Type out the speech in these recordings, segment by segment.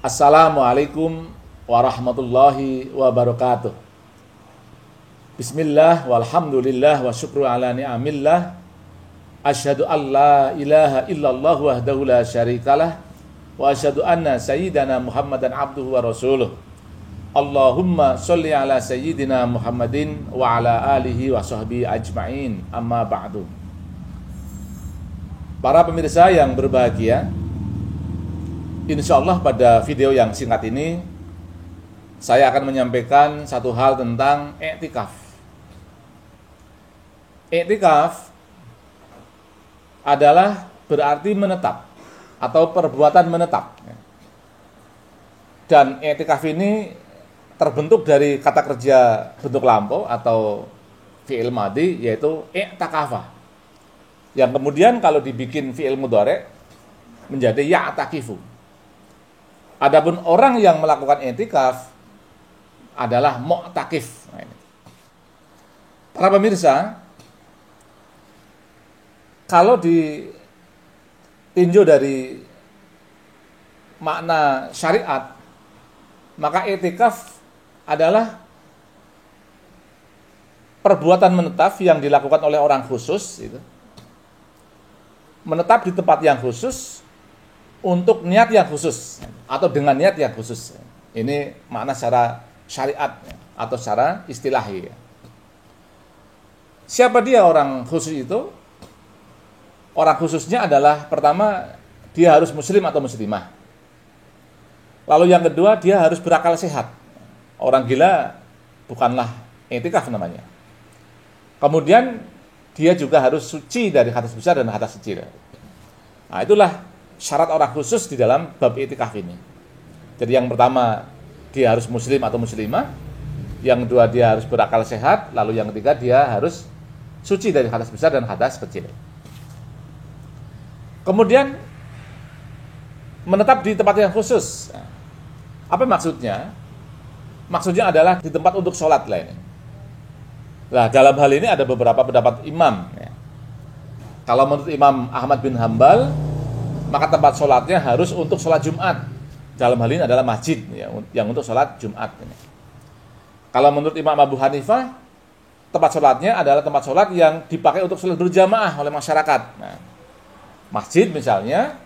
Assalamualaikum warahmatullahi wabarakatuh. Bismillah walhamdulillah wa syukru ala ni'amillah. Asyhadu an la ilaha illallah wahdahu la syarikalah wa asyhadu anna sayyidana Muhammadan abduhu wa rasuluh. Allahumma sholli ala sayyidina Muhammadin wa ala alihi wa sahbihi ajma'in. Amma ba'du. Para pemirsa yang berbahagia, insyaallah pada video yang singkat ini saya akan menyampaikan satu hal tentang i'tikaf. I'tikaf adalah berarti menetap atau perbuatan menetap. Dan i'tikaf ini terbentuk dari kata kerja bentuk lampau atau fi'il madhi, yaitu i'takafa. Yang kemudian kalau dibikin fi'il mudhari' menjadi ya'takifu. Adapun orang yang melakukan i'tikaf adalah mu'takif. Para pemirsa, kalau ditinjau dari makna syariat, maka i'tikaf adalah perbuatan menetap yang dilakukan oleh orang khusus, menetap di tempat yang khusus untuk niat yang khusus atau dengan niat yang khusus. Ini makna secara syariat atau secara istilahi. Siapa dia orang khusus itu? Orang khususnya adalah, pertama, dia harus muslim atau muslimah. Lalu yang kedua, dia harus berakal sehat. Orang gila bukanlah i'tikaf namanya. Kemudian dia juga harus suci dari hadas besar dan hadas kecil. Nah, itulah syarat orang khusus di dalam bab i'tikaf ini. Jadi yang pertama, dia harus muslim atau muslimah. Yang kedua, dia harus berakal sehat. Lalu yang ketiga, dia harus suci dari hadas besar dan hadas kecil. Kemudian menetap di tempat yang khusus. Apa maksudnya? Maksudnya adalah di tempat untuk sholat lah ini. Nah, dalam hal ini ada beberapa pendapat imam. Kalau menurut Imam Ahmad bin Hambal, maka tempat sholatnya harus untuk sholat Jumat. Dalam hal ini adalah masjid yang untuk sholat Jumat. Kalau menurut Imam Abu Hanifah, tempat sholatnya adalah tempat sholat yang dipakai untuk sholat berjamaah oleh masyarakat. Nah, masjid misalnya,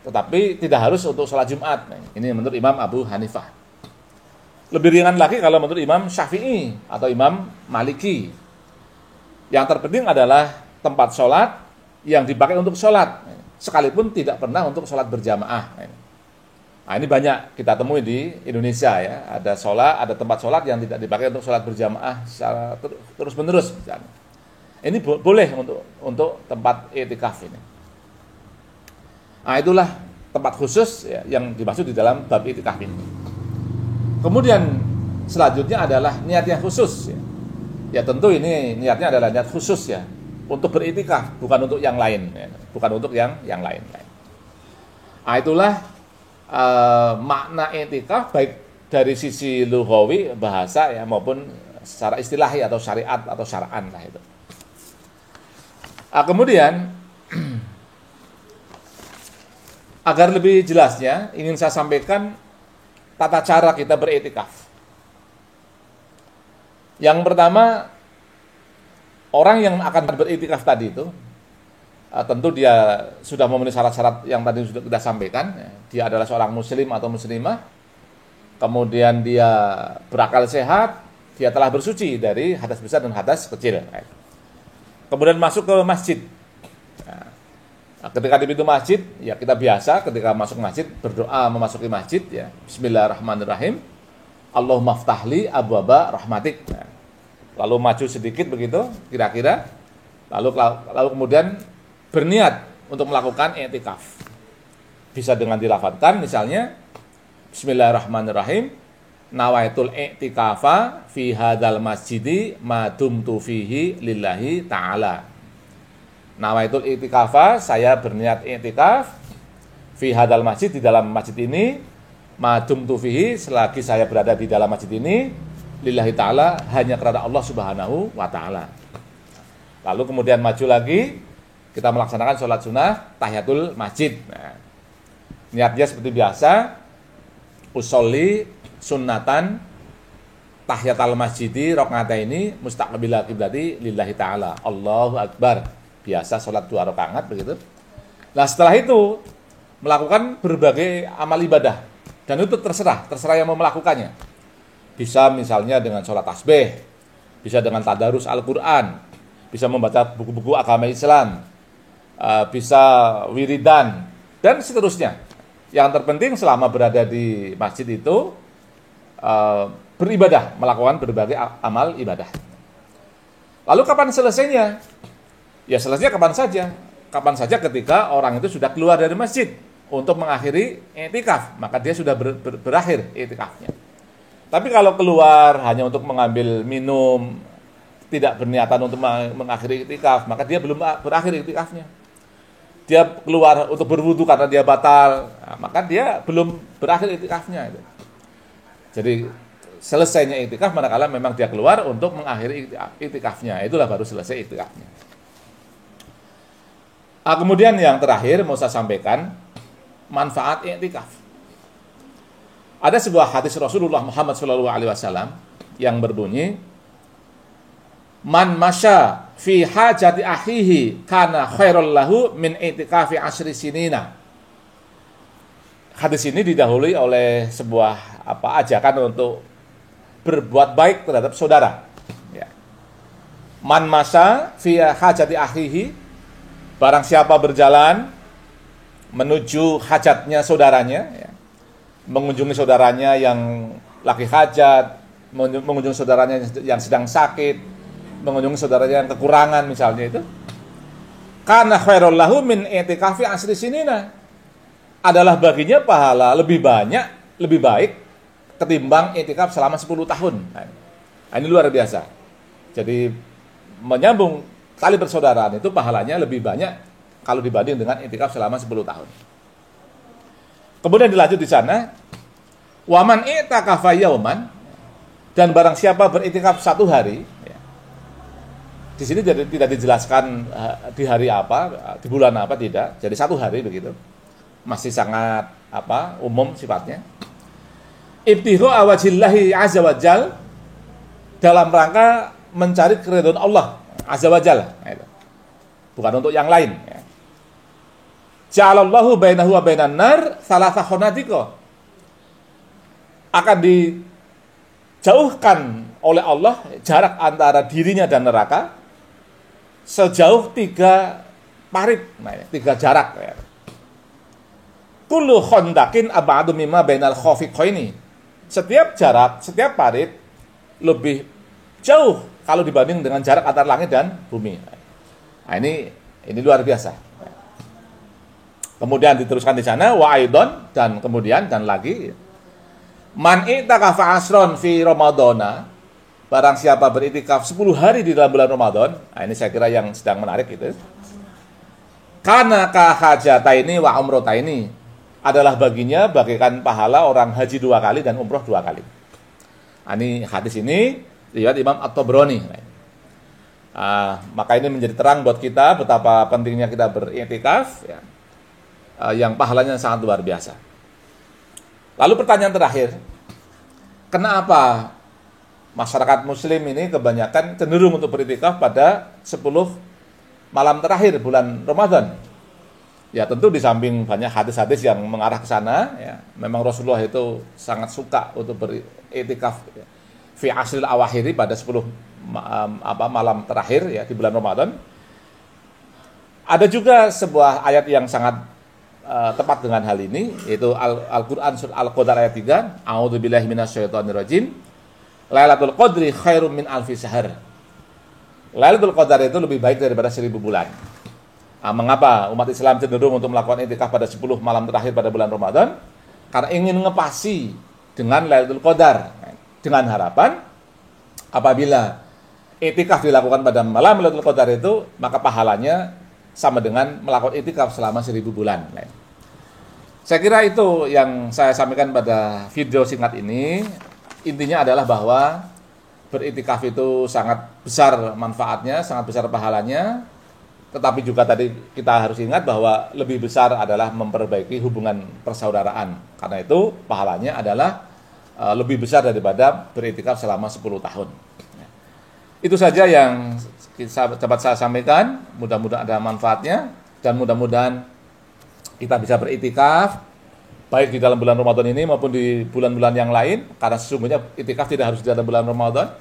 tetapi tidak harus untuk sholat Jumat. Nah, ini menurut Imam Abu Hanifah. Lebih ringan lagi kalau menurut Imam Syafi'i atau Imam Maliki. Yang terpenting adalah tempat sholat yang dipakai untuk sholat, sekalipun tidak pernah untuk sholat berjamaah. Nah, ini banyak kita temui di Indonesia ya. Ada tempat sholat yang tidak dipakai untuk sholat berjamaah secara terus-menerus misalnya. Ini boleh untuk tempat i'tikaf ini. Nah, itulah tempat khusus ya, yang dimaksud di dalam bab i'tikaf ini. Kemudian selanjutnya adalah niat yang khusus ya. Ya tentu ini niatnya adalah niat khusus ya, untuk beriktikaf, bukan untuk yang lain ya. Bukan untuk yang lain. Nah, itulah makna i'tikaf baik dari sisi lughawi bahasa ya, maupun secara istilahi atau syariat atau syar'an lah itu. Kemudian agar lebih jelasnya ingin saya sampaikan tata cara kita beriktikaf. Yang pertama, orang yang akan beriktikaf tadi itu tentu dia sudah memenuhi syarat-syarat yang tadi sudah kita sampaikan. Dia adalah seorang muslim atau muslimah. Kemudian dia berakal sehat, dia telah bersuci dari hadas besar dan hadas kecil. Kemudian masuk ke masjid. Ketika di pintu masjid, ya kita biasa ketika masuk masjid berdoa memasuki masjid ya. Bismillahirrahmanirrahim. Allahumma ftahli abwaba rahmatik. Lalu maju sedikit begitu kira-kira. Lalu kemudian berniat untuk melakukan i'tikaf. Bisa dengan dilafadzkan misalnya Bismillahirrahmanirrahim. Nawaitul i'tikafa fi hadzal masjidi ma dumtu fihi lillahi ta'ala. Nawaitul i'tikafa, saya berniat i'tikaf fi hadzal masjid, di dalam masjid ini, ma dumtu fihi, selagi saya berada di dalam masjid ini, lillahi ta'ala, hanya karena Allah Subhanahu wa ta'ala. Lalu kemudian maju lagi, kita melaksanakan sholat sunnah tahiyatul masjid. Nah, niatnya seperti biasa, usolli sunnatan tahiyatal masjidi rakaataini mustaqbilal qiblati lillahi ta'ala. Allahu akbar. Biasa sholat 2 rakaat begitu. Nah, setelah itu melakukan berbagai amal ibadah. Dan itu terserah yang mau melakukannya. Bisa misalnya dengan sholat tasbih, bisa dengan tadarus Al-Quran, bisa membaca buku-buku agama Islam, bisa wiridan, dan seterusnya. Yang terpenting selama berada di masjid itu beribadah, melakukan berbagai amal ibadah. Lalu kapan selesainya? Ya selesainya kapan saja. Kapan saja ketika orang itu sudah keluar dari masjid untuk mengakhiri i'tikaf, maka dia sudah berakhir i'tikafnya. Tapi kalau keluar hanya untuk mengambil minum, tidak berniatan untuk mengakhiri i'tikaf, maka dia belum berakhir i'tikafnya. Dia keluar untuk berwudu karena dia batal, maka dia belum berakhir i'tikafnya. Jadi selesainya i'tikaf manakala memang dia keluar untuk mengakhiri i'tikafnya, itulah baru selesai i'tikafnya. Kemudian yang terakhir mau saya sampaikan, manfaat i'tikaf. Ada sebuah hadis Rasulullah Muhammad SAW yang berbunyi, man masya fi hajati akhihi kana khairul lahu min i'tikafi 10 sinina. Hadis ini didahului oleh sebuah ajakan untuk berbuat baik terhadap saudara. Ya. Man masya fi hajati akhihi, barang siapa berjalan menuju hajatnya saudaranya, ya, mengunjungi saudaranya yang lagi hajat, mengunjungi saudaranya yang sedang sakit, mengunjungi saudaranya yang kekurangan misalnya itu, karena khairul lahu min i'tikafi 10 sinina, adalah baginya pahala lebih banyak, lebih baik ketimbang i'tikaf selama 10 tahun. Nah, ini luar biasa. Jadi menyambung tali persaudaraan itu pahalanya lebih banyak kalau dibanding dengan i'tikaf selama 10 tahun. Kemudian dilanjut di sana, waman i'takafa yauman, dan barang siapa beriktikaf 1 hari, ya. Di sini tidak dijelaskan di hari apa, di bulan apa, tidak. Jadi 1 hari begitu. Masih sangat umum sifatnya. Ibtighu awajillahi azza wajal, dalam rangka mencari keridhaan Allah azza wajal. Bukan untuk yang lain, ya. Ja'alallahu bainahu wa bainan nar thalatha khonadiko, akan dijauhkan oleh Allah jarak antara dirinya dan neraka sejauh 3 parit, 3 jarak, ya. Kullu khondakin ab'adu mimma bainal khafiqaini, setiap jarak, setiap parit lebih jauh kalau dibanding dengan jarak antara langit dan bumi. Nah, ini luar biasa. Kemudian diteruskan di sana, wa aidon, dan kemudian dan lagi, man i'takafa asron fi ramadhana, barang siapa beriktikaf 10 hari di dalam bulan Ramadan. Nah, ini saya kira yang sedang menarik itu. Kana ka hajataini wa umrataini, adalah baginya bagaikan pahala orang haji 2 kali dan umroh 2 kali. Nah, ini hadis ini riwayat Imam At-Tabrani. Maka ini menjadi terang buat kita betapa pentingnya kita beriktikaf, ya, yang pahalanya sangat luar biasa. Lalu pertanyaan terakhir, kenapa masyarakat muslim ini kebanyakan cenderung untuk beriktikaf pada 10 malam terakhir bulan Ramadan? Ya tentu di samping banyak hadis-hadis yang mengarah ke sana, ya, memang Rasulullah itu sangat suka untuk beriktikaf, ya, fi asril awakhiri, pada 10 malam terakhir, ya, di bulan Ramadan. Ada juga sebuah ayat yang sangat tepat dengan hal ini, yaitu Al-Quran surah Al-Qadar ayat 3, a'udzubillahi minasyaitonirrajim, Lailatul Qadri khairum min alfi syahr. Lailatul Qadar itu lebih baik daripada 1000 bulan. Mengapa umat Islam cenderung untuk melakukan i'tikaf pada 10 malam terakhir pada bulan Ramadan? Karena ingin ngepasi dengan Lailatul Qadar, dengan harapan apabila i'tikaf dilakukan pada malam Lailatul Qadar itu, maka pahalanya sama dengan melakukan i'tikaf selama 1000 bulan. Saya kira itu yang saya sampaikan pada video singkat ini. Intinya adalah bahwa beriktikaf itu sangat besar manfaatnya, sangat besar pahalanya. Tetapi juga tadi kita harus ingat bahwa lebih besar adalah memperbaiki hubungan persaudaraan. Karena itu pahalanya adalah lebih besar daripada beriktikaf selama 10 tahun. Itu saja yang dapat saya sampaikan. Mudah-mudahan ada manfaatnya dan mudah-mudahan kita bisa beriktikaf baik di dalam bulan Ramadan ini maupun di bulan-bulan yang lain, karena sesungguhnya iktikaf tidak harus di dalam bulan Ramadan.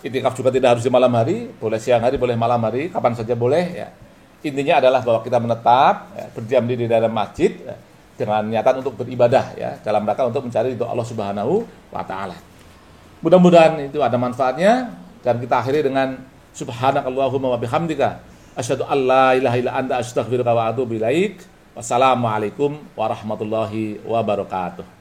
Iktikaf juga tidak harus di malam hari, boleh siang hari, boleh malam hari, kapan saja boleh ya. Intinya adalah bahwa kita menetap ya, berdiam diri di dalam masjid ya, dengan niatan untuk beribadah ya, dalam rangka untuk mencari ridho Allah Subhanahu wa taala. Mudah-mudahan itu ada manfaatnya dan kita akhiri dengan subhanakallahumma wa bihamdika asyhadu an la ilaha illa anta astaghfiruka wa atubu ilaik. Wassalamualaikum warahmatullahi wabarakatuh.